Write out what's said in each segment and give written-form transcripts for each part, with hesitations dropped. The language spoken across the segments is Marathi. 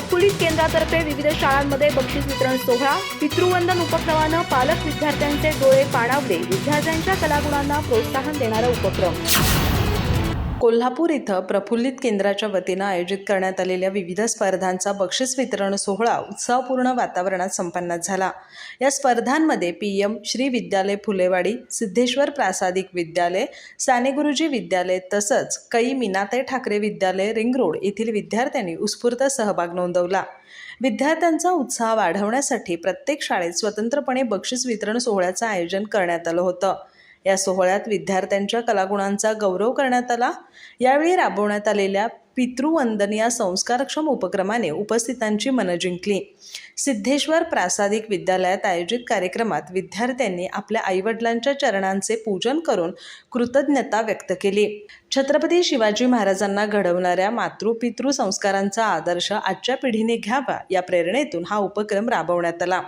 प्रफुल्लित केंद्रातर्फे विविध शाळांमध्ये बक्षीस वितरण सोहळा, पितृवंदन उपक्रमानं पालक विद्यार्थ्यांचे डोळे पाणावले, विद्यार्थ्यांच्या कलागुणांना प्रोत्साहन देणारा उपक्रम। कोल्हापूर इथं प्रफुल्लित केंद्राच्या वतीनं आयोजित करण्यात आलेल्या विविध स्पर्धांचा बक्षीस वितरण सोहळा उत्साहपूर्ण वातावरणात संपन्न झाला। या स्पर्धांमध्ये पीएम श्री विद्यालय फुलेवाडी, सिद्धेश्वर प्रासादिक विद्यालय, साने गुरुजी विद्यालय तसंच कै मीनाताई ठाकरे विद्यालय रिंग रोड येथील विद्यार्थ्यांनी उत्स्फूर्त सहभाग नोंदवला। विद्यार्थ्यांचा उत्साह वाढवण्यासाठी प्रत्येक शाळेत स्वतंत्रपणे बक्षीस वितरण सोहळ्याचं आयोजन करण्यात आलं होतं। या सोहळ्यात विद्यार्थ्यांच्या कलागुणांचा गौरव करण्यात आला। यावेळी राबवण्यात आलेल्या पितृवंदन या संस्कारक्षम उपक्रमाने उपस्थितांची मनं जिंकली। सिद्धेश्वर प्रासादिक विद्यालयात आयोजित कार्यक्रमात विद्यार्थ्यांनी आपल्या आईवडिलांच्या चरणांचे पूजन करून कृतज्ञता व्यक्त केली। छत्रपती शिवाजी महाराजांना घडवणाऱ्या मातृपितृ संस्कारांचा आदर्श आजच्या पिढीने घ्यावा या प्रेरणेतून हा उपक्रम राबवण्यात आला।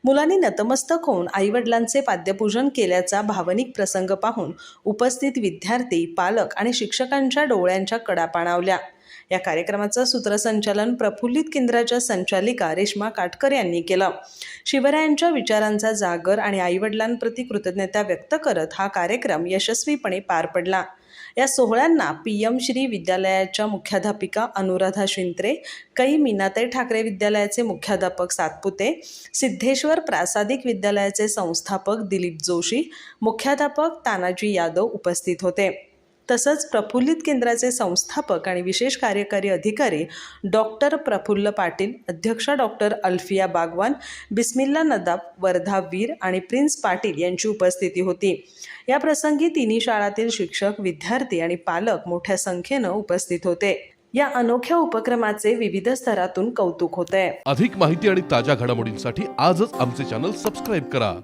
मुलांनी नतमस्तक होऊन आईवडिलांचे पाद्यपूजन केल्याचा भावनिक प्रसंग पाहून उपस्थित विद्यार्थी, पालक आणि शिक्षकांच्या डोळ्यांच्या कडा पाणावल्या। या कार्यक्रमाचं सूत्रसंचालन प्रफुल्लित केंद्राच्या संचालिका रेश्मा काटकर यांनी केलं। शिवरायांच्या विचारांचा जागर आणि आईवडिलांप्रती कृतज्ञता व्यक्त करत हा कार्यक्रम यशस्वीपणे पार पडला। या सोहळ्यांना पीएम श्री विद्यालयाच्या मुख्याध्यापिका अनुराधा शिंत्रे, कै मीनाताई ठाकरे विद्यालयाचे मुख्याध्यापक सातपुते, सिद्धेश्वर प्रासादिक विद्यालयाचे संस्थापक दिलीप जोशी, मुख्याध्यापक तानाजी यादव उपस्थित होते। तसंच प्रफुल्लित केंद्राचे संस्थापक आणि विशेष कार्यकारी अधिकारी डॉक्टर प्रफुल्ल पाटील, अध्यक्षा डॉक्टर अल्फिया बागवान, बिस्मिल्ला नदाब, वर्धा वीर आणि प्रिन्स पाटील यांची उपस्थिती होती। या प्रसंगी तिन्ही शाळातील शिक्षक, विद्यार्थी आणि पालक मोठ्या संख्येनं उपस्थित होते। या अनोख्या उपक्रमाचे विविध स्तरातून कौतुक होतंय। अधिक माहिती आणि ताज्या घडामोडींसाठी आजच आमचे चॅनल सबस्क्राईब करा।